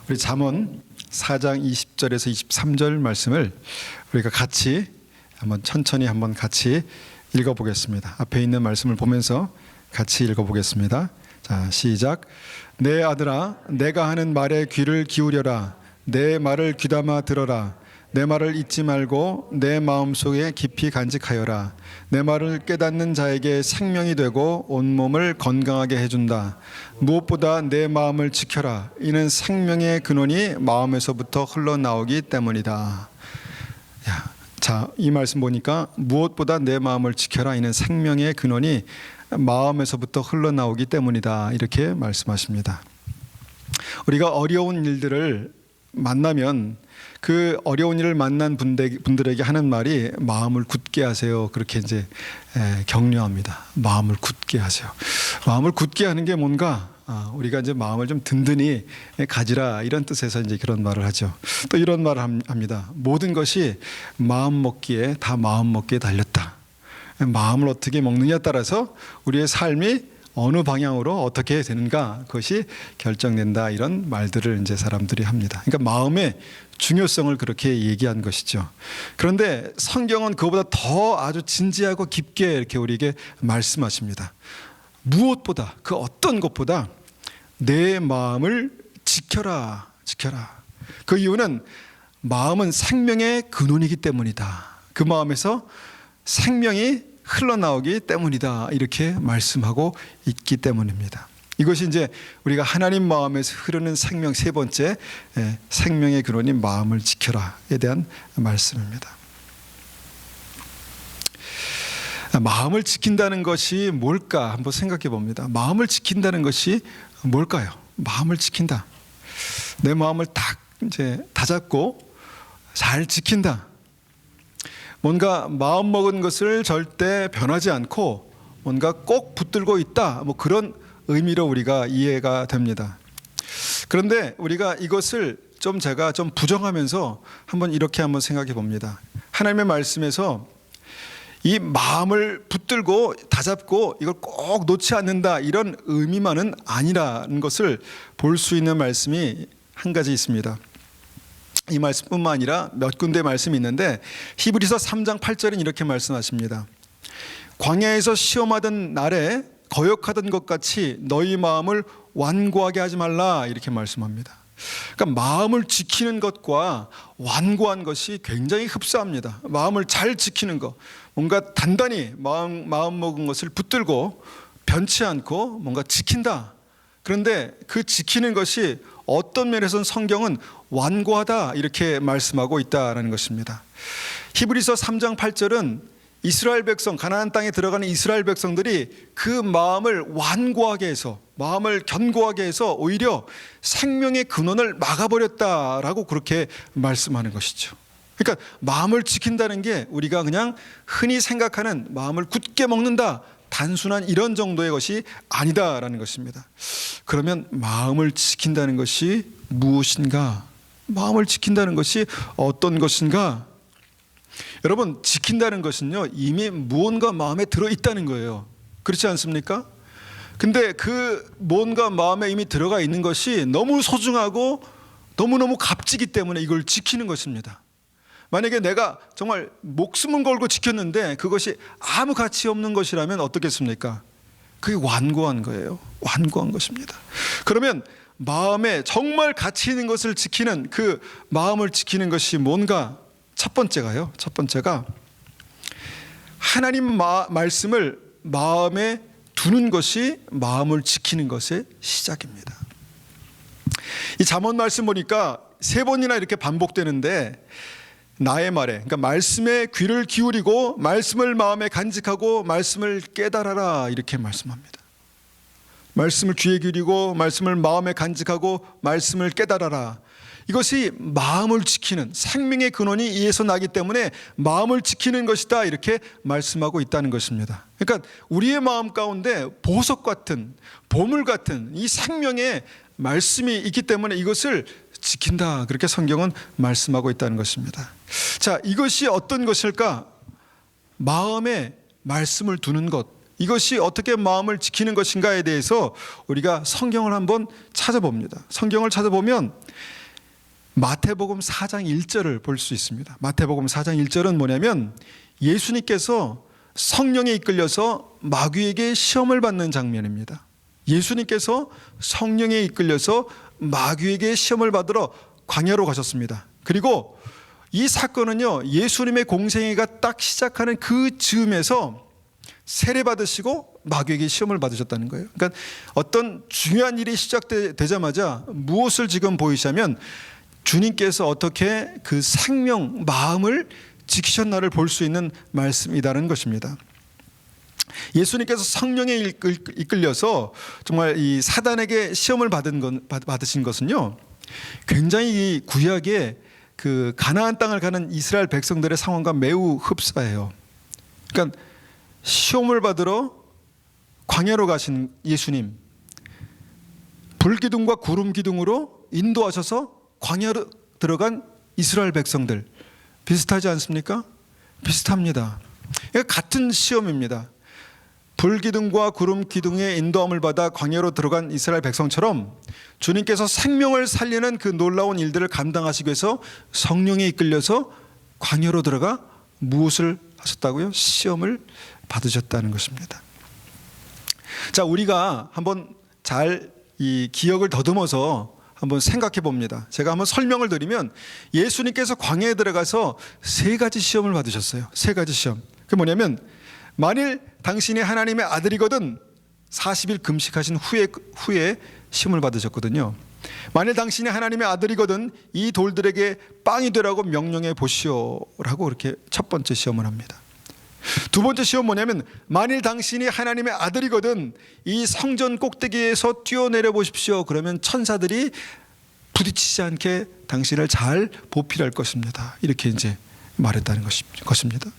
우리 잠언 4장 20절에서 23절 말씀을 우리가 같이 천천히 같이 읽어보겠습니다. 앞에 있는 말씀을 보면서 같이 읽어보겠습니다. 자, 시작. 내 아들아, 내가 하는 말에 귀를 기울여라. 내 말을 귀담아 들어라. 내 말을 잊지 말고 내 마음속에 깊이 간직하여라. 내 말을 깨닫는 자에게 생명이 되고 온몸을 건강하게 해준다. 무엇보다 내 마음을 지켜라. 이는 생명의 근원이 마음에서부터 흘러나오기 때문이다. 자, 이 말씀 보니까 무엇보다 내 마음을 지켜라. 이는 생명의 근원이 마음에서부터 흘러나오기 때문이다. 이렇게 말씀하십니다. 우리가 어려운 일들을 만나면 그 어려운 일을 만난 분들에게 하는 말이 마음을 굳게 하세요. 그렇게 이제 격려합니다. 마음을 굳게 하세요. 마음을 굳게 하는 게 뭔가 우리가 이제 마음을 좀 든든히 가지라 이런 뜻에서 이제 그런 말을 하죠. 또 이런 말을 합니다. 모든 것이 마음 먹기에 달렸다. 마음을 어떻게 먹느냐에 따라서 우리의 삶이 어느 방향으로 어떻게 되는가 그것이 결정된다. 이런 말들을 이제 사람들이 합니다. 그러니까 마음의 중요성을 그렇게 얘기한 것이죠. 그런데 성경은 그보다 더 아주 진지하고 깊게 이렇게 우리에게 말씀하십니다. 무엇보다 그 어떤 것보다 내 마음을 지켜라. 그 이유는 마음은 생명의 근원이기 때문이다. 그 마음에서 생명이 흘러나오기 때문이다. 이렇게 말씀하고 있기 때문입니다. 이것이 이제 우리가 하나님 마음에서 흐르는 생명 세 번째 생명의 근원인 마음을 지켜라에 대한 말씀입니다. 마음을 지킨다는 것이 뭘까 한번 생각해 봅니다. 마음을 지킨다는 것이 뭘까요? 마음을 지킨다. 내 마음을 딱 이제 다잡고 잘 지킨다. 뭔가 마음 먹은 것을 절대 변하지 않고 뭔가 꼭 붙들고 있다. 그런 의미로 우리가 이해가 됩니다. 그런데 우리가 이것을 제가 부정하면서 이렇게 생각해 봅니다. 하나님의 말씀에서 이 마음을 붙들고 다잡고 이걸 꼭 놓지 않는다 이런 의미만은 아니라는 것을 볼 수 있는 말씀이 한 가지 있습니다. 이 말씀뿐만 아니라 몇 군데 말씀이 있는데 히브리서 3장 8절은 이렇게 말씀하십니다. 광야에서 시험하던 날에 거역하던 것 같이 너희 마음을 완고하게 하지 말라 이렇게 말씀합니다. 그러니까 마음을 지키는 것과 완고한 것이 굉장히 흡사합니다. 마음을 잘 지키는 것, 뭔가 단단히 마음 먹은 것을 붙들고 변치 않고 뭔가 지킨다. 그런데 그 지키는 것이 어떤 면에서는 성경은 완고하다 이렇게 말씀하고 있다는 것입니다. 히브리서 3장 8절은 이스라엘 백성, 가나안 땅에 들어가는 이스라엘 백성들이 그 마음을 완고하게 해서 마음을 견고하게 해서 오히려 생명의 근원을 막아버렸다라고 그렇게 말씀하는 것이죠. 그러니까 마음을 지킨다는 게 우리가 그냥 흔히 생각하는 마음을 굳게 먹는다, 단순한 이런 정도의 것이 아니다라는 것입니다. 그러면 마음을 지킨다는 것이 무엇인가? 마음을 지킨다는 것이 어떤 것인가? 여러분, 지킨다는 것은요 이미 무언가 마음에 들어있다는 거예요. 그렇지 않습니까? 근데 그 무언가 마음에 이미 들어가 있는 것이 너무 소중하고 너무너무 값지기 때문에 이걸 지키는 것입니다. 만약에 내가 정말 목숨을 걸고 지켰는데 그것이 아무 가치 없는 것이라면 어떻겠습니까? 그게 완고한 거예요. 완고한 것입니다. 그러면 마음에 정말 가치 있는 것을 지키는 그 마음을 지키는 것이 뭔가? 첫 번째가 하나님 말씀을 마음에 두는 것이 마음을 지키는 것의 시작입니다. 이 잠언 말씀 보니까 3번이나 이렇게 반복되는데 나의 말에, 그러니까 말씀에 귀를 기울이고 말씀을 마음에 간직하고 말씀을 깨달아라 이렇게 말씀합니다. 말씀을 귀에 기울이고 말씀을 마음에 간직하고 말씀을 깨달아라. 이것이 마음을 지키는 생명의 근원이 이에서 나기 때문에 마음을 지키는 것이다 이렇게 말씀하고 있다는 것입니다. 그러니까 우리의 마음 가운데 보석 같은 보물 같은 이 생명의 말씀이 있기 때문에 이것을 지킨다 그렇게 성경은 말씀하고 있다는 것입니다. 자, 이것이 어떤 것일까? 마음에 말씀을 두는 것, 이것이 어떻게 마음을 지키는 것인가에 대해서 우리가 성경을 한번 찾아봅니다. 성경을 찾아보면 마태복음 4장 1절을 볼 수 있습니다. 마태복음 4장 1절은 뭐냐면 예수님께서 성령에 이끌려서 마귀에게 시험을 받는 장면입니다. 예수님께서 성령에 이끌려서 마귀에게 시험을 받으러 광야로 가셨습니다. 그리고 이 사건은요, 예수님의 공생애가 딱 시작하는 그 즈음에서 세례받으시고 마귀에게 시험을 받으셨다는 거예요. 그러니까 어떤 중요한 일이 시작되자마자 무엇을 지금 보이시냐면 주님께서 어떻게 그 생명, 마음을 지키셨나를 볼 수 있는 말씀이라는 것입니다. 예수님께서 성령에 이끌려서 정말 이 사단에게 시험을 받으신 것은요, 굉장히 이 구약의 그 가나안 땅을 가는 이스라엘 백성들의 상황과 매우 흡사해요. 그러니까 시험을 받으러 광야로 가신 예수님, 불기둥과 구름 기둥으로 인도하셔서 광야로 들어간 이스라엘 백성들, 비슷하지 않습니까? 비슷합니다. 그러니까 같은 시험입니다. 불기둥과 구름 기둥의 인도함을 받아 광야로 들어간 이스라엘 백성처럼 주님께서 생명을 살리는 그 놀라운 일들을 감당하시기 위해서 성령에 이끌려서 광야로 들어가 무엇을 하셨다고요? 시험을 받으셨다는 것입니다. 자, 우리가 한번 잘 이 기억을 더듬어서 한번 생각해 봅니다. 제가 한번 설명을 드리면 예수님께서 광야에 들어가서 세 가지 시험을 받으셨어요. 세 가지 시험. 그게 뭐냐면 만일 당신이 하나님의 아들이거든 40일 금식하신 후에 시험을 받으셨거든요. 만일 당신이 하나님의 아들이거든 이 돌들에게 빵이 되라고 명령해 보시오라고 그렇게 첫 번째 시험을 합니다. 두 번째 시험 뭐냐면 만일 당신이 하나님의 아들이거든 이 성전 꼭대기에서 뛰어내려 보십시오. 그러면 천사들이 부딪히지 않게 당신을 잘 보필할 것입니다. 이렇게 이제 말했다는 것입니다.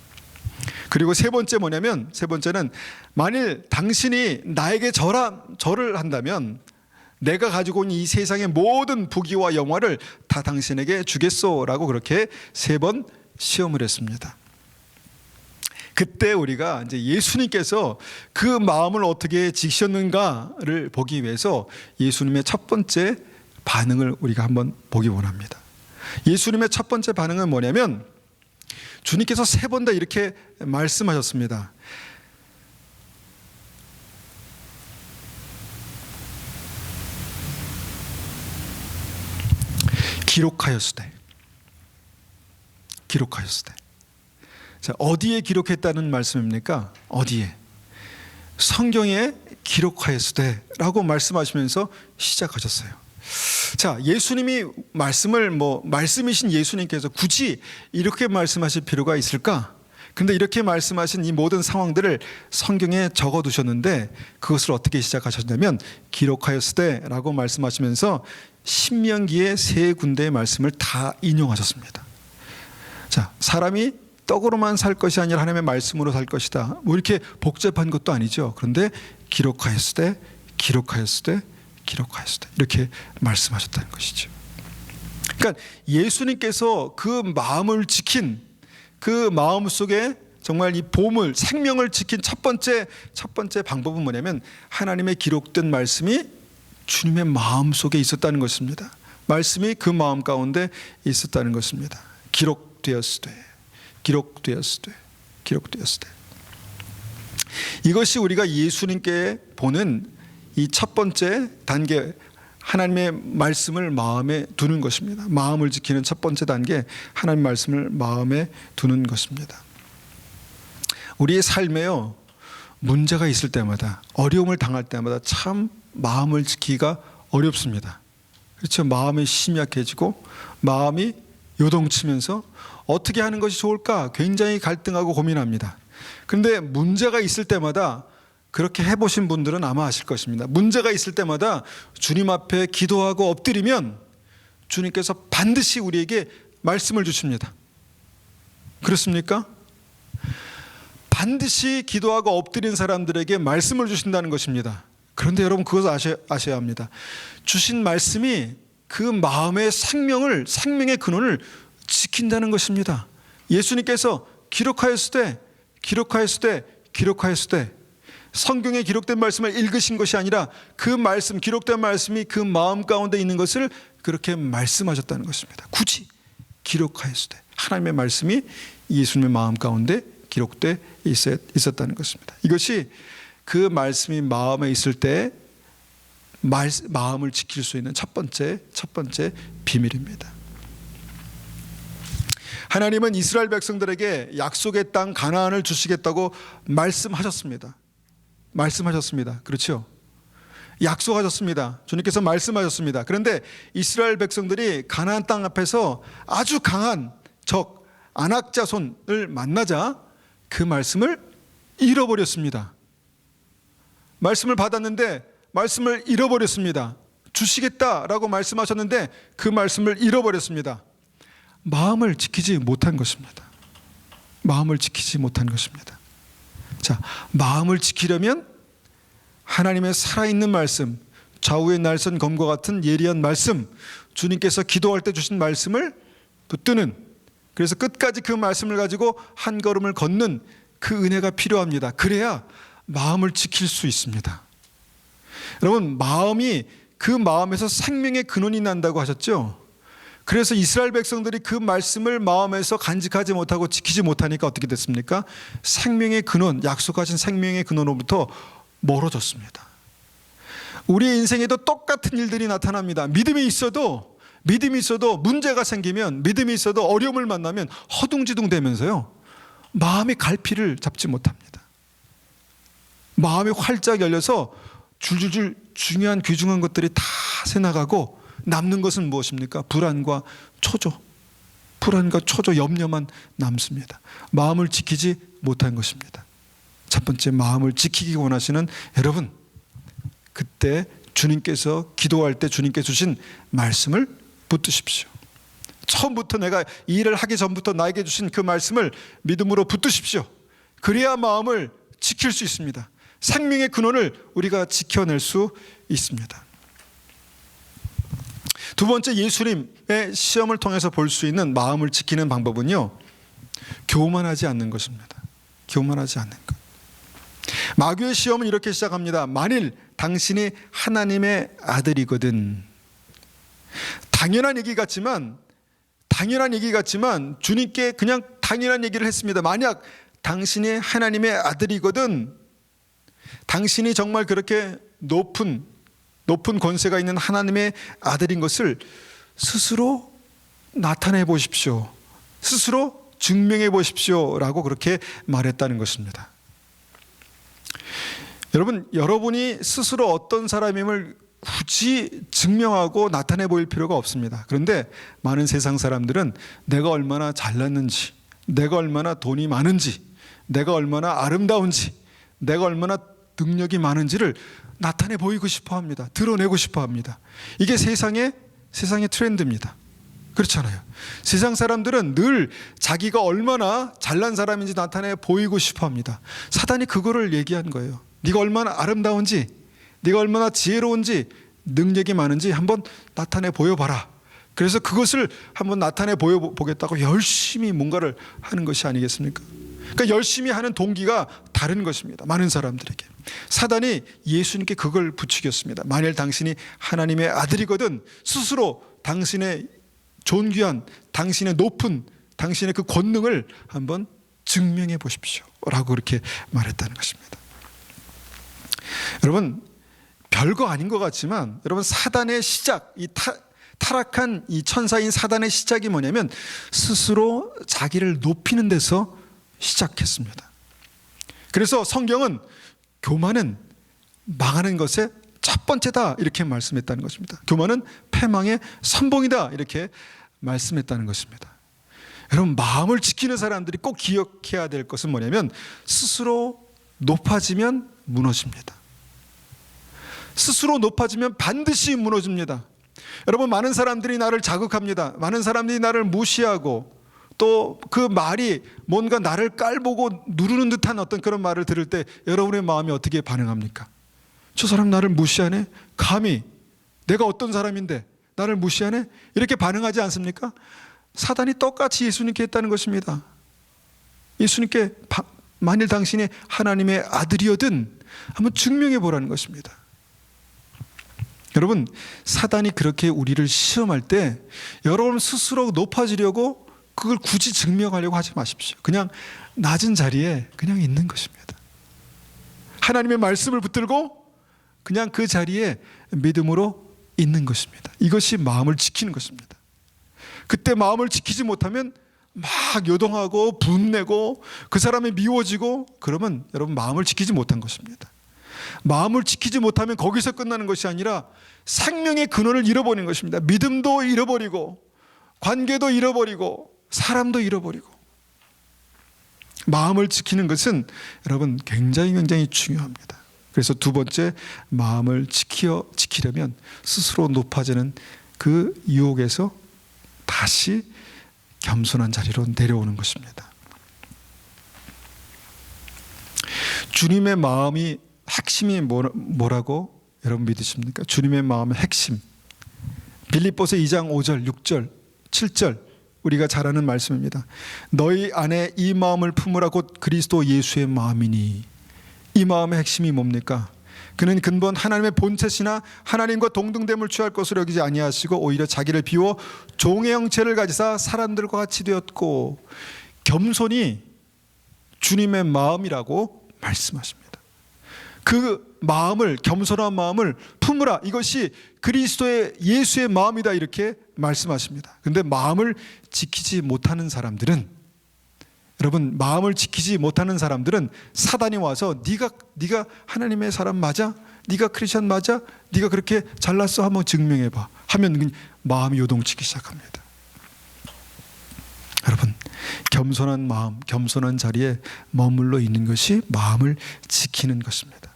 그리고 세 번째 뭐냐면 세 번째는 만일 당신이 나에게 절을 한다면 내가 가지고 온 이 세상의 모든 부귀와 영화를 다 당신에게 주겠소라고 그렇게 세 번 시험을 했습니다. 그때 우리가 이제 예수님께서 그 마음을 어떻게 지키셨는가를 보기 위해서 예수님의 첫 번째 반응을 우리가 한번 보기 원합니다. 예수님의 첫 번째 반응은 뭐냐면 주님께서 세 번 다 이렇게 말씀하셨습니다. 기록하였으되. 자, 어디에 기록했다는 말씀입니까? 어디에? 성경에 기록하였으되라고 말씀하시면서 시작하셨어요. 자, 예수님이 말씀이신 예수님께서 굳이 이렇게 말씀하실 필요가 있을까? 근데 이렇게 말씀하신 이 모든 상황들을 성경에 적어 두셨는데 그것을 어떻게 시작하셨냐면 기록하였으되라고 말씀하시면서 신명기의 세 군데의 말씀을 다 인용하셨습니다. 자, 사람이 떡으로만 살 것이 아니라 하나님의 말씀으로 살 것이다. 뭐 이렇게 복잡한 것도 아니죠. 그런데 기록하였으되 이렇게 말씀하셨다는 것이죠. 그러니까 예수님께서 그 마음을 지킨 그 마음 속에 정말 이 보물, 생명을 지킨 첫 번째 방법은 뭐냐면 하나님의 기록된 말씀이 주님의 마음 속에 있었다는 것입니다. 말씀이 그 마음 가운데 있었다는 것입니다. 기록되었으되. 이것이 우리가 예수님께 보는 이 첫 번째 단계, 하나님의 말씀을 마음에 두는 것입니다. 마음을 지키는 첫 번째 단계, 하나님의 말씀을 마음에 두는 것입니다. 우리의 삶에요, 문제가 있을 때마다, 어려움을 당할 때마다 참 마음을 지키기가 어렵습니다. 그렇죠? 마음이 심약해지고 마음이 요동치면서 어떻게 하는 것이 좋을까 굉장히 갈등하고 고민합니다. 그런데 문제가 있을 때마다 그렇게 해보신 분들은 아마 아실 것입니다. 문제가 있을 때마다 주님 앞에 기도하고 엎드리면 주님께서 반드시 우리에게 말씀을 주십니다. 그렇습니까? 반드시 기도하고 엎드린 사람들에게 말씀을 주신다는 것입니다. 그런데 여러분 그것을 아셔야 합니다. 주신 말씀이 그 마음의 생명의 근원을 지킨다는 것입니다. 예수님께서 기록하였으되 성경에 기록된 말씀을 읽으신 것이 아니라 그 말씀, 기록된 말씀이 그 마음 가운데 있는 것을 그렇게 말씀하셨다는 것입니다. 굳이 기록하였을 때 하나님의 말씀이 예수님의 마음 가운데 기록돼 있었다는 것입니다. 이것이 그 말씀이 마음에 있을 때 마음을 지킬 수 있는 첫 번째 비밀입니다. 하나님은 이스라엘 백성들에게 약속의 땅 가나안을 주시겠다고 말씀하셨습니다. 그렇죠? 약속하셨습니다. 주님께서 말씀하셨습니다. 그런데 이스라엘 백성들이 가나안 땅 앞에서 아주 강한 적 아낙 자손을 만나자 그 말씀을 잃어버렸습니다. 말씀을 받았는데 말씀을 잃어버렸습니다. 주시겠다라고 말씀하셨는데 그 말씀을 잃어버렸습니다. 마음을 지키지 못한 것입니다. 자, 마음을 지키려면 하나님의 살아있는 말씀, 좌우의 날선 검과 같은 예리한 말씀, 주님께서 기도할 때 주신 말씀을 붙드는, 그래서 끝까지 그 말씀을 가지고 한 걸음을 걷는 그 은혜가 필요합니다. 그래야 마음을 지킬 수 있습니다. 여러분, 그 마음에서 생명의 근원이 난다고 하셨죠? 그래서 이스라엘 백성들이 그 말씀을 마음에서 간직하지 못하고 지키지 못하니까 어떻게 됐습니까? 생명의 근원, 약속하신 생명의 근원으로부터 멀어졌습니다. 우리의 인생에도 똑같은 일들이 나타납니다. 믿음이 있어도 문제가 생기면, 믿음이 있어도 어려움을 만나면 허둥지둥 되면서요, 마음이 갈피를 잡지 못합니다. 마음이 활짝 열려서 줄줄줄 중요한 귀중한 것들이 다 새나가고 남는 것은 무엇입니까? 불안과 초조, 염려만 남습니다. 마음을 지키지 못한 것입니다. 첫 번째, 마음을 지키기 원하시는 여러분, 그때 주님께서 기도할 때 주님께 주신 말씀을 붙드십시오. 처음부터 내가 이 일을 하기 전부터 나에게 주신 그 말씀을 믿음으로 붙드십시오. 그래야 마음을 지킬 수 있습니다. 생명의 근원을 우리가 지켜낼 수 있습니다. 두 번째, 예수님의 시험을 통해서 볼 수 있는 마음을 지키는 방법은요, 교만하지 않는 것입니다. 교만하지 않는 것. 마귀의 시험은 이렇게 시작합니다. 만일 당신이 하나님의 아들이거든. 당연한 얘기 같지만 주님께 그냥 당연한 얘기를 했습니다. 만약 당신이 하나님의 아들이거든, 당신이 정말 그렇게 높은 권세가 있는 하나님의 아들인 것을 스스로 나타내 보십시오. 스스로 증명해 보십시오. 라고 그렇게 말했다는 것입니다. 여러분이 스스로 어떤 사람임을 굳이 증명하고 나타내 보일 필요가 없습니다. 그런데 많은 세상 사람들은 내가 얼마나 잘났는지, 내가 얼마나 돈이 많은지, 내가 얼마나 아름다운지, 내가 얼마나 능력이 많은지를 나타내 보이고 싶어 합니다. 드러내고 싶어 합니다. 이게 세상의 트렌드입니다. 그렇잖아요. 세상 사람들은 늘 자기가 얼마나 잘난 사람인지 나타내 보이고 싶어 합니다. 사단이 그거를 얘기한 거예요. 네가 얼마나 아름다운지, 네가 얼마나 지혜로운지, 능력이 많은지 한번 나타내 보여봐라. 그래서 그것을 한번 나타내 보여보겠다고 열심히 뭔가를 하는 것이 아니겠습니까? 그러니까 열심히 하는 동기가 다른 것입니다. 많은 사람들에게. 사단이 예수님께 그걸 부추겼습니다. 만일 당신이 하나님의 아들이거든 스스로 당신의 존귀한, 당신의 높은, 당신의 그 권능을 한번 증명해 보십시오. 라고 그렇게 말했다는 것입니다. 여러분, 별거 아닌 것 같지만 여러분, 사단의 시작, 이 타락한 이 천사인 사단의 시작이 뭐냐면 스스로 자기를 높이는 데서 시작했습니다. 그래서 성경은 교만은 망하는 것의 첫 번째다 이렇게 말씀했다는 것입니다. 교만은 패망의 선봉이다 이렇게 말씀했다는 것입니다. 여러분, 마음을 지키는 사람들이 꼭 기억해야 될 것은 뭐냐면 스스로 높아지면 무너집니다. 스스로 높아지면 반드시 무너집니다. 여러분, 많은 사람들이 나를 자극합니다. 많은 사람들이 나를 무시하고 또 그 말이 뭔가 나를 깔보고 누르는 듯한 어떤 그런 말을 들을 때 여러분의 마음이 어떻게 반응합니까? 저 사람 나를 무시하네? 감히 내가 어떤 사람인데 나를 무시하네? 이렇게 반응하지 않습니까? 사단이 똑같이 예수님께 했다는 것입니다. 예수님께 만일 당신이 하나님의 아들이어든 한번 증명해 보라는 것입니다. 여러분, 사단이 그렇게 우리를 시험할 때 여러분 스스로 높아지려고 그걸 굳이 증명하려고 하지 마십시오. 그냥 낮은 자리에 그냥 있는 것입니다. 하나님의 말씀을 붙들고 그냥 그 자리에 믿음으로 있는 것입니다. 이것이 마음을 지키는 것입니다. 그때 마음을 지키지 못하면 막 요동하고 분내고 그 사람이 미워지고 그러면 여러분 마음을 지키지 못한 것입니다. 마음을 지키지 못하면 거기서 끝나는 것이 아니라 생명의 근원을 잃어버리는 것입니다. 믿음도 잃어버리고 관계도 잃어버리고 사람도 잃어버리고. 마음을 지키는 것은 여러분 굉장히 중요합니다. 그래서 두 번째, 마음을 지키려면 스스로 높아지는 그 유혹에서 다시 겸손한 자리로 내려오는 것입니다. 주님의 마음이 핵심이 뭐라고 여러분 믿으십니까? 주님의 마음의 핵심, 빌립보서 2장 5절, 6절, 7절 우리가 잘 아는 말씀입니다. 너희 안에 이 마음을 품으라 곧 그리스도 예수의 마음이니. 이 마음의 핵심이 뭡니까? 그는 근본 하나님의 본체시나 하나님과 동등됨을 취할 것으로 여기지 아니하시고 오히려 자기를 비워 종의 형체를 가지사 사람들과 같이 되었고. 겸손이 주님의 마음이라고 말씀하십니다. 그 마음을, 겸손한 마음을 품으라. 이것이 그리스도의 예수의 마음이다 이렇게 말씀하십니다. 그런데 마음을 지키지 못하는 사람들은, 여러분 마음을 지키지 못하는 사람들은 사단이 와서 네가 하나님의 사람 맞아? 네가 크리스천 맞아? 네가 그렇게 잘났어? 한번 증명해봐 하면 마음이 요동치기 시작합니다. 여러분, 겸손한 마음, 겸손한 자리에 머물러 있는 것이 마음을 지키는 것입니다.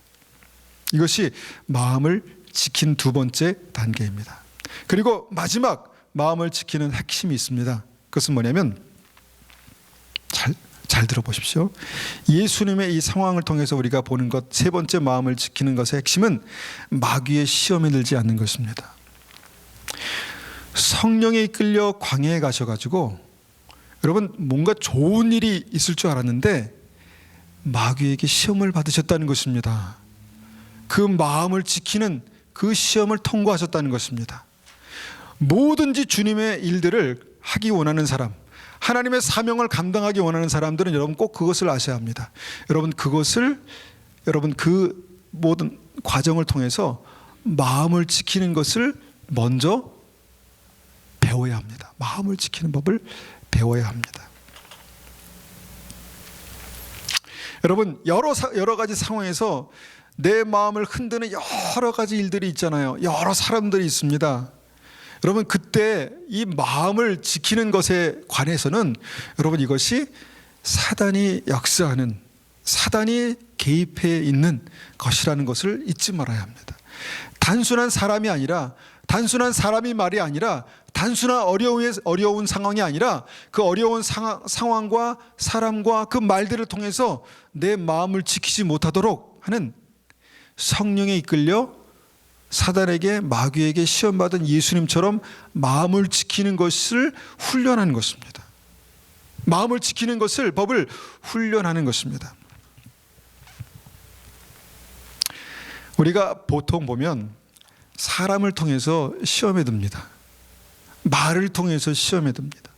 이것이 마음을 지킨 두 번째 단계입니다. 그리고 마지막 마음을 지키는 핵심이 있습니다. 그것은 뭐냐면, 잘 들어보십시오. 예수님의 이 상황을 통해서 우리가 보는 것, 세 번째 마음을 지키는 것의 핵심은 마귀의 시험에 들지 않는 것입니다. 성령에 이끌려 광야에 가셔가지고 여러분 뭔가 좋은 일이 있을 줄 알았는데 마귀에게 시험을 받으셨다는 것입니다. 그 마음을 지키는 그 시험을 통과하셨다는 것입니다. 뭐든지 주님의 일들을 하기 원하는 사람, 하나님의 사명을 감당하기 원하는 사람들은 여러분 꼭 그것을 아셔야 합니다. 여러분 그 모든 과정을 통해서 마음을 지키는 것을 먼저 배워야 합니다. 마음을 지키는 법을 배워야 합니다. 여러분 여러 가지 상황에서 내 마음을 흔드는 여러 가지 일들이 있잖아요. 여러 사람들이 있습니다. 여러분 그때 이 마음을 지키는 것에 관해서는 여러분 이것이 사단이 역사하는, 사단이 개입해 있는 것이라는 것을 잊지 말아야 합니다. 단순한 사람이 아니라, 단순한 사람이 말이 아니라, 단순한 어려운 상황이 아니라 그 어려운 상황과 사람과 그 말들을 통해서 내 마음을 지키지 못하도록 하는, 성령에 이끌려 사단에게, 마귀에게 시험받은 예수님처럼 마음을 지키는 것을 훈련하는 것입니다. 마음을 지키는 것을, 법을 훈련하는 것입니다. 우리가 보통 보면 사람을 통해서 시험에 듭니다. 말을 통해서 시험에 듭니다.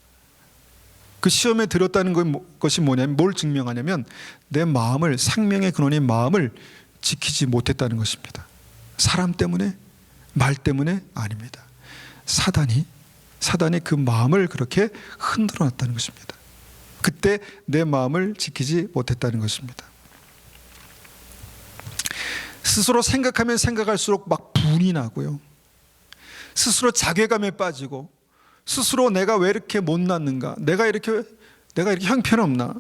그 시험에 들었다는 것이 뭐냐면, 뭘 증명하냐면 내 마음을, 생명의 근원인 마음을 지키지 못했다는 것입니다. 사람 때문에, 말 때문에 아닙니다. 사단이 그 마음을 그렇게 흔들어 놨다는 것입니다. 그때 내 마음을 지키지 못했다는 것입니다. 스스로 생각하면 생각할수록 막 분이 나고요. 스스로 자괴감에 빠지고, 스스로 내가 왜 이렇게 못났는가? 내가 이렇게 형편없나?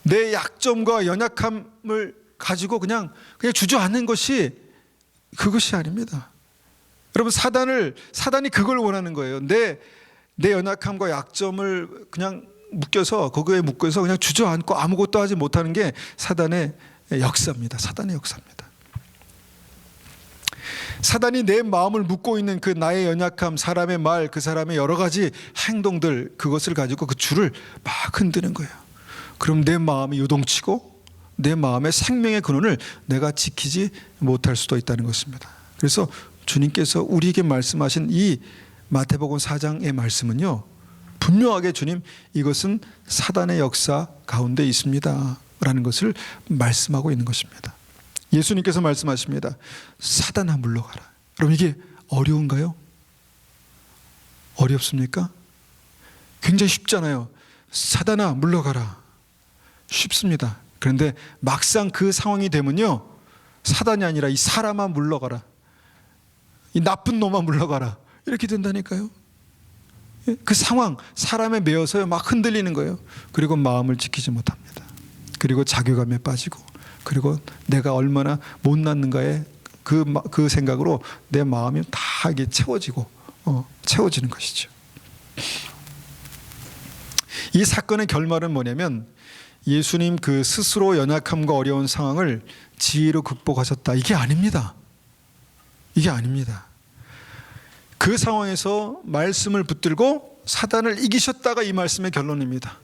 내 약점과 연약함을 가지고 그냥 주저앉는 것이 그것이 아닙니다. 여러분 사단이 그걸 원하는 거예요. 내 연약함과 약점을 그냥 거기에 묶여서 그냥 주저앉고 아무것도 하지 못하는 게 사단의 역사입니다. 사단의 역사입니다. 사단이 내 마음을 묶고 있는 그 나의 연약함, 사람의 말, 그 사람의 여러 가지 행동들, 그것을 가지고 그 줄을 막 흔드는 거예요. 그럼 내 마음이 요동치고 내 마음의 생명의 근원을 내가 지키지 못할 수도 있다는 것입니다. 그래서 주님께서 우리에게 말씀하신 이 마태복음 4장의 말씀은요, 분명하게 주님, 이것은 사단의 역사 가운데 있습니다 라는 것을 말씀하고 있는 것입니다. 예수님께서 말씀하십니다. 사단아 물러가라. 그럼 이게 어려운가요? 어렵습니까? 굉장히 쉽잖아요. 사단아 물러가라. 쉽습니다. 그런데 막상 그 상황이 되면요, 사단이 아니라 이 사람아 물러가라, 이 나쁜 놈아 물러가라, 이렇게 된다니까요. 그 상황, 사람에 매여서 막 흔들리는 거예요. 그리고 마음을 지키지 못합니다. 그리고 자괴감에 빠지고, 그리고 내가 얼마나 못났는가에 그 생각으로 내 마음이 다 이게 채워지는 것이죠. 이 사건의 결말은 뭐냐면, 예수님 그 스스로 연약함과 어려운 상황을 지혜로 극복하셨다, 이게 아닙니다. 이게 아닙니다. 그 상황에서 말씀을 붙들고 사단을 이기셨다가 이 말씀의 결론입니다.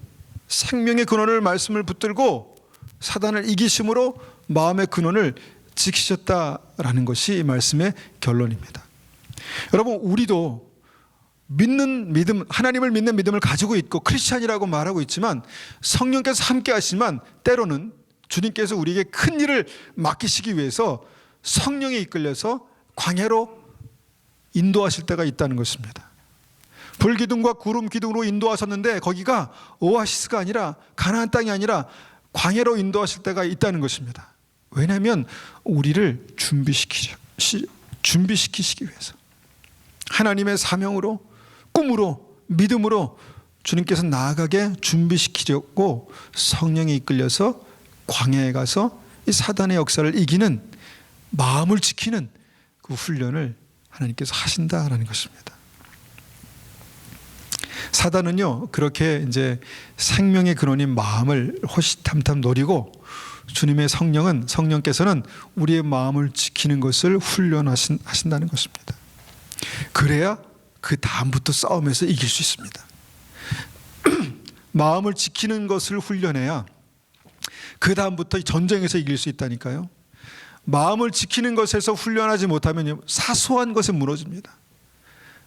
생명의 근원을 말씀을 붙들고 사단을 이기심으로 마음의 근원을 지키셨다라는 것이 이 말씀의 결론입니다. 여러분, 우리도 믿는 믿음, 하나님을 믿는 믿음을 가지고 있고 크리스찬이라고 말하고 있지만, 성령께서 함께 하시지만 때로는 주님께서 우리에게 큰 일을 맡기시기 위해서 성령에 이끌려서 광야로 인도하실 때가 있다는 것입니다. 불기둥과 구름 기둥으로 인도하셨는데 거기가 오아시스가 아니라, 가나안 땅이 아니라 광야로 인도하실 때가 있다는 것입니다. 왜냐하면 우리를 준비시키시기 위해서, 하나님의 사명으로, 꿈으로, 믿음으로 주님께서 나아가게 준비시키려고 성령에 이끌려서 광야에 가서 이 사단의 역사를 이기는, 마음을 지키는 그 훈련을 하나님께서 하신다라는 것입니다. 사단은요, 그렇게 이제 생명의 근원인 마음을 호시탐탐 노리고, 주님의 성령께서는 우리의 마음을 지키는 것을 훈련하신다는 것입니다. 그래야 그 다음부터 싸움에서 이길 수 있습니다. 마음을 지키는 것을 훈련해야 그 다음부터 전쟁에서 이길 수 있다니까요. 마음을 지키는 것에서 훈련하지 못하면 사소한 것에 무너집니다.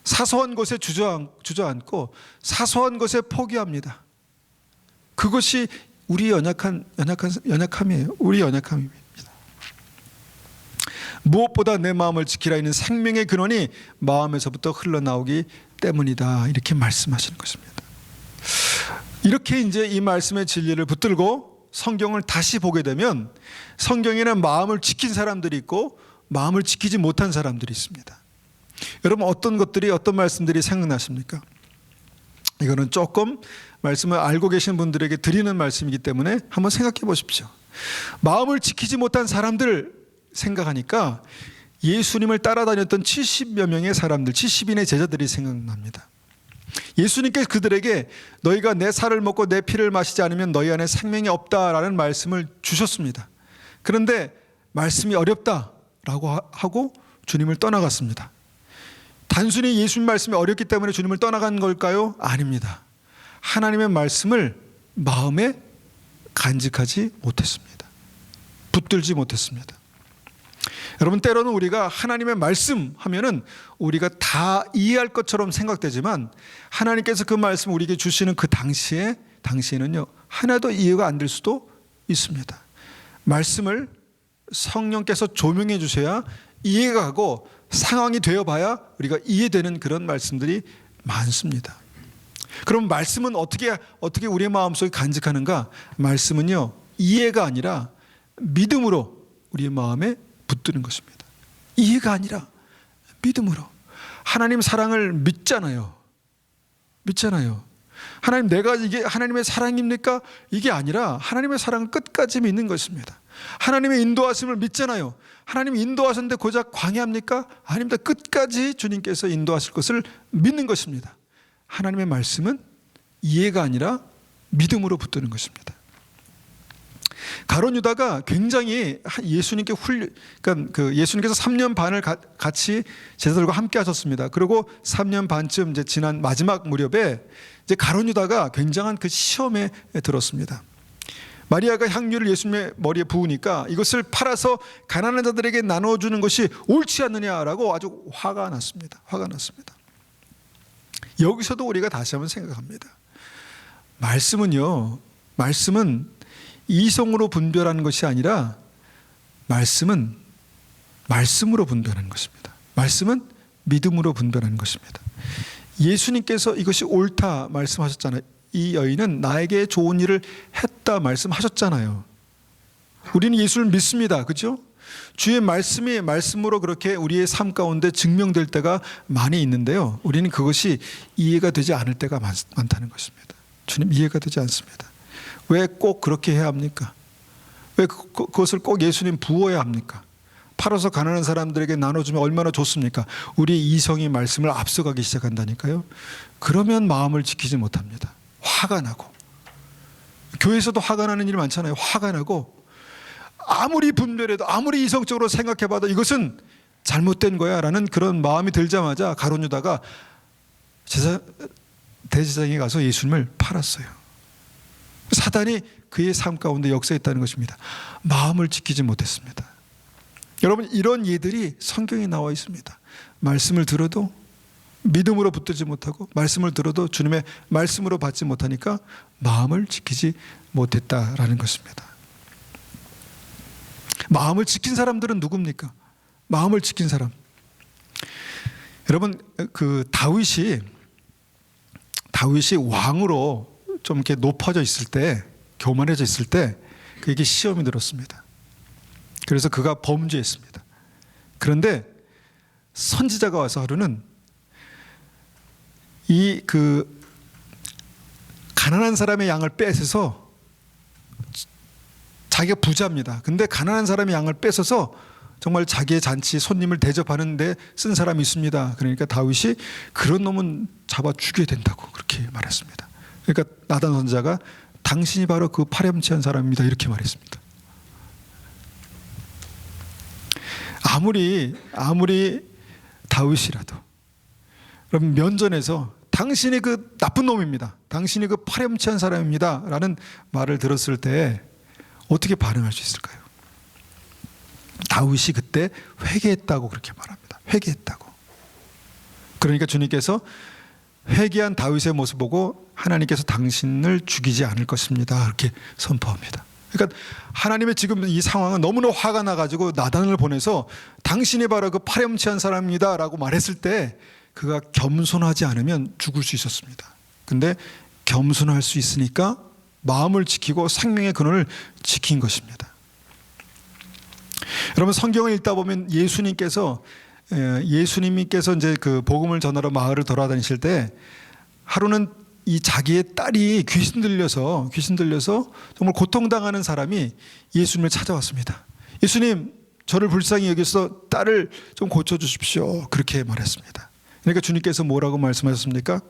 사소한 것에 주저앉고 사소한 것에 포기합니다. 그것이 우리 연약함이에요. 우리 연약함입니다. 무엇보다 내 마음을 지키라 있는 생명의 근원이 마음에서부터 흘러나오기 때문이다, 이렇게 말씀하시는 것입니다. 이렇게 이제 이 말씀의 진리를 붙들고 성경을 다시 보게 되면, 성경에는 마음을 지킨 사람들이 있고 마음을 지키지 못한 사람들이 있습니다. 여러분, 어떤 말씀들이 생각나십니까? 이거는 조금 말씀을 알고 계신 분들에게 드리는 말씀이기 때문에 한번 생각해 보십시오. 마음을 지키지 못한 사람들 생각하니까 예수님을 따라다녔던 70여 명의 사람들, 70인의 제자들이 생각납니다. 예수님께서 그들에게 너희가 내 살을 먹고 내 피를 마시지 않으면 너희 안에 생명이 없다라는 말씀을 주셨습니다. 그런데 말씀이 어렵다라고 하고 주님을 떠나갔습니다. 단순히 예수님 말씀이 어렵기 때문에 주님을 떠나간 걸까요? 아닙니다. 하나님의 말씀을 마음에 간직하지 못했습니다. 붙들지 못했습니다. 여러분, 때로는 우리가 하나님의 말씀 하면은 우리가 다 이해할 것처럼 생각되지만, 하나님께서 그 말씀 우리에게 주시는 그 당시에는요, 하나도 이해가 안 될 수도 있습니다. 말씀을 성령께서 조명해 주셔야 이해가 가고, 상황이 되어봐야 우리가 이해되는 그런 말씀들이 많습니다. 그럼 말씀은 어떻게 우리의 마음속에 간직하는가? 말씀은요, 이해가 아니라 믿음으로 우리의 마음에 붙드는 것입니다. 이해가 아니라 믿음으로. 하나님 사랑을 믿잖아요. 하나님, 내가 이게 하나님의 사랑입니까? 이게 아니라 하나님의 사랑을 끝까지 믿는 것입니다. 하나님의 인도하심을 믿잖아요. 하나님 인도하셨는데 고작 광야합니까? 아닙니다. 끝까지 주님께서 인도하실 것을 믿는 것입니다. 하나님의 말씀은 이해가 아니라 믿음으로 붙드는 것입니다. 가룟 유다가 굉장히 예수님께 그러니까 예수님께서 3년 반을 같이 제자들과 함께 하셨습니다. 그리고 3년 반쯤 이제 지난 마지막 무렵에 이제 가룟 유다가 굉장한 그 시험에 들었습니다. 마리아가 향유를 예수님의 머리에 부으니까 이것을 팔아서 가난한 자들에게 나눠주는 것이 옳지 않느냐라고 아주 화가 났습니다. 화가 났습니다. 여기서도 우리가 다시 한번 생각합니다. 말씀은 이성으로 분별하는 것이 아니라 말씀은 말씀으로 분별하는 것입니다. 말씀은 믿음으로 분별하는 것입니다. 예수님께서 이것이 옳다 말씀하셨잖아요. 이 여인은 나에게 좋은 일을 했다 말씀하셨잖아요. 우리는 예수를 믿습니다. 그렇죠? 주의 말씀이 말씀으로 그렇게 우리의 삶 가운데 증명될 때가 많이 있는데요. 우리는 그것이 이해가 되지 않을 때가 많다는 것입니다. 주님, 이해가 되지 않습니다. 왜 꼭 그렇게 해야 합니까? 왜 그것을 꼭 예수님 부어야 합니까? 팔아서 가난한 사람들에게 나눠주면 얼마나 좋습니까? 우리 이성이 말씀을 앞서가기 시작한다니까요. 그러면 마음을 지키지 못합니다. 화가 나고, 교회에서도 화가 나는 일이 많잖아요. 화가 나고 아무리 분별해도 아무리 이성적으로 생각해봐도 이것은 잘못된 거야 라는 그런 마음이 들자마자 가룟 유다가 대제사장에 가서 예수님을 팔았어요. 사단이 그의 삶 가운데 역사했다는 것입니다. 마음을 지키지 못했습니다. 여러분, 이런 예들이 성경에 나와 있습니다. 말씀을 들어도 믿음으로 붙들지 못하고, 말씀을 들어도 주님의 말씀으로 받지 못하니까 마음을 지키지 못했다라는 것입니다. 마음을 지킨 사람들은 누굽니까? 마음을 지킨 사람. 여러분, 그 다윗이 왕으로 좀 이렇게 높아져 있을 때, 교만해져 있을 때 그에게 시험이 들었습니다. 그래서 그가 범죄했습니다. 그런데 선지자가 와서 하루는 이 가난한 사람의 양을 뺏어서, 자기가 부자입니다. 근데 가난한 사람의 양을 뺏어서 정말 자기의 잔치 손님을 대접하는 데 쓴 사람이 있습니다. 그러니까 다윗이 그런 놈은 잡아 죽여야 된다고 그렇게 말했습니다. 그러니까 나단 선지자가 당신이 바로 그 파렴치한 사람입니다 이렇게 말했습니다. 아무리 다윗이라도 그럼 면전에서 당신이 그 나쁜 놈입니다, 당신이 그 파렴치한 사람입니다 라는 말을 들었을 때 어떻게 반응할 수 있을까요? 다윗이 그때 회개했다고 그렇게 말합니다. 회개했다고. 그러니까 주님께서 회개한 다윗의 모습 보고 하나님께서 당신을 죽이지 않을 것입니다 이렇게 선포합니다. 그러니까 하나님의 지금 이 상황은 너무나 화가 나가지고 나단을 보내서 당신이 바로 그 파렴치한 사람입니다 라고 말했을 때 그가 겸손하지 않으면 죽을 수 있었습니다. 근데 겸손할 수 있으니까 마음을 지키고 생명의 근원을 지킨 것입니다. 여러분, 성경을 읽다 보면 예수님께서 이제 그 복음을 전하러 마을을 돌아다니실 때 하루는 이 자기의 딸이 귀신 들려서 정말 고통당하는 사람이 예수님을 찾아왔습니다. 예수님, 저를 불쌍히 여기서 딸을 좀 고쳐주십시오 그렇게 말했습니다. 그러니까 주님께서 뭐라고 말씀하셨습니까?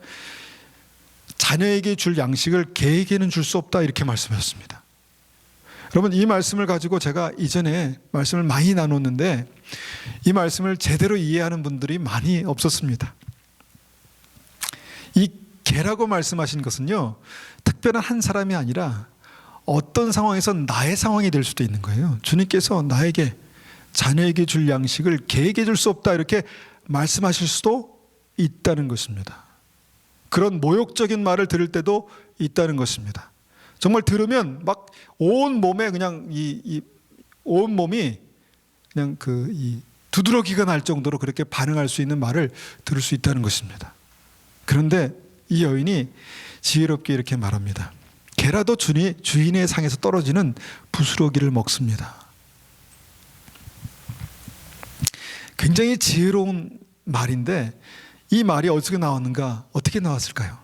자녀에게 줄 양식을 개에게는 줄 수 없다 이렇게 말씀하셨습니다. 여러분, 이 말씀을 가지고 제가 이전에 말씀을 많이 나눴는데 이 말씀을 제대로 이해하는 분들이 많이 없었습니다. 이 개라고 말씀하신 것은요, 특별한 한 사람이 아니라 어떤 상황에서 나의 상황이 될 수도 있는 거예요. 주님께서 나에게 자녀에게 줄 양식을 개에게 줄 수 없다 이렇게 말씀하실 수도 있다는 것입니다. 그런 모욕적인 말을 들을 때도 있다는 것입니다. 정말 들으면 막 온 몸에 그냥 온 몸이 그냥 이 두드러기가 날 정도로 그렇게 반응할 수 있는 말을 들을 수 있다는 것입니다. 그런데 이 여인이 지혜롭게 이렇게 말합니다. 개라도 주인의 상에서 떨어지는 부스러기를 먹습니다. 굉장히 지혜로운 말인데 이 말이 어떻게 나왔는가? 어떻게 나왔을까요?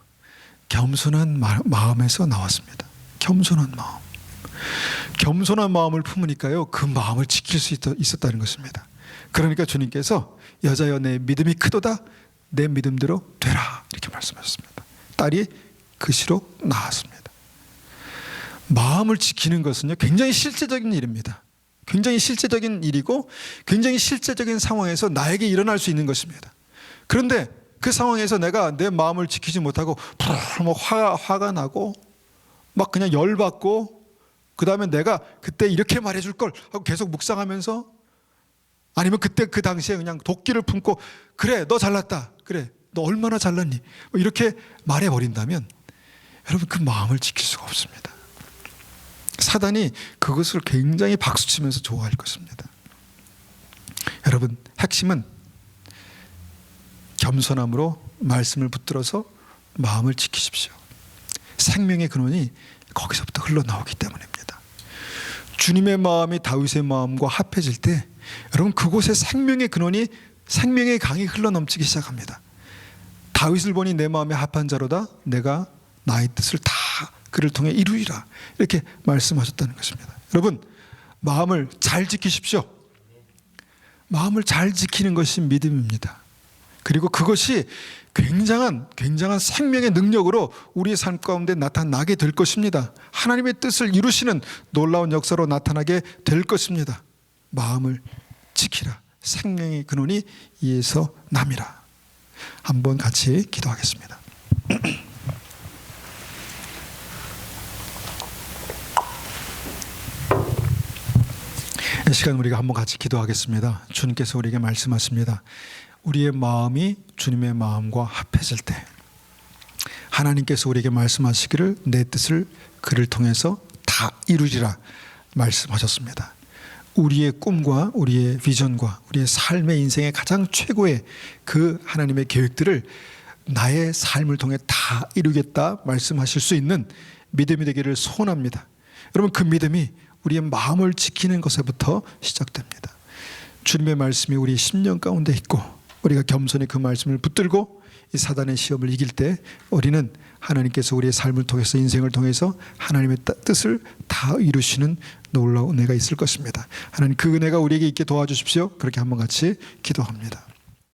겸손한 마음에서 나왔습니다. 겸손한 마음. 겸손한 마음을 품으니까요, 그 마음을 지킬 수 있었다는 것입니다. 그러니까 주님께서 여자여 내 믿음이 크도다, 내 믿음대로 되라 이렇게 말씀하셨습니다. 딸이 그 시로 나았습니다. 마음을 지키는 것은요, 굉장히 실제적인 일입니다. 굉장히 실제적인 일이고 굉장히 실제적인 상황에서 나에게 일어날 수 있는 것입니다. 그런데 그 상황에서 내가 내 마음을 지키지 못하고 화가 나고 막 그냥 열받고 그 다음에 내가 그때 이렇게 말해줄 걸 하고 계속 묵상하면서, 아니면 그때 그 당시에 그냥 도끼를 품고 그래 너 잘났다, 그래 너 얼마나 잘났니, 뭐 이렇게 말해버린다면 여러분 그 마음을 지킬 수가 없습니다. 사단이 그것을 굉장히 박수치면서 좋아할 것입니다. 여러분 핵심은 겸손함으로 말씀을 붙들어서 마음을 지키십시오. 생명의 근원이 거기서부터 흘러나오기 때문입니다. 주님의 마음이 다윗의 마음과 합해질 때 여러분 그곳에 생명의 근원이, 생명의 강이 흘러넘치기 시작합니다. 다윗을 보니 내 마음에 합한 자로다, 내가 나의 뜻을 다 그를 통해 이루리라, 이렇게 말씀하셨다는 것입니다. 여러분 마음을 잘 지키십시오. 마음을 잘 지키는 것이 믿음입니다. 그리고 그것이 굉장한 생명의 능력으로 우리의 삶 가운데 나타나게 될 것입니다. 하나님의 뜻을 이루시는 놀라운 역사로 나타나게 될 것입니다. 마음을 지키라. 생명의 근원이 이에서 남이라. 한번 같이 기도하겠습니다. 이 시간 우리가 한번 같이 기도하겠습니다. 주님께서 우리에게 말씀하십니다. 우리의 마음이 주님의 마음과 합해질 때 하나님께서 우리에게 말씀하시기를 내 뜻을 그를 통해서 다 이루리라 말씀하셨습니다. 우리의 꿈과 우리의 비전과 우리의 삶의 인생의 가장 최고의 그 하나님의 계획들을 나의 삶을 통해 다 이루겠다 말씀하실 수 있는 믿음이 되기를 소원합니다. 여러분 그 믿음이 우리의 마음을 지키는 것에부터 시작됩니다. 주님의 말씀이 우리 심령 가운데 있고 우리가 겸손히 그 말씀을 붙들고 이 사단의 시험을 이길 때 우리는 하나님께서 우리의 삶을 통해서, 인생을 통해서 하나님의 뜻을 다 이루시는 놀라운 은혜가 있을 것입니다. 하나님 그 은혜가 우리에게 있게 도와주십시오. 그렇게 한번 같이 기도합니다.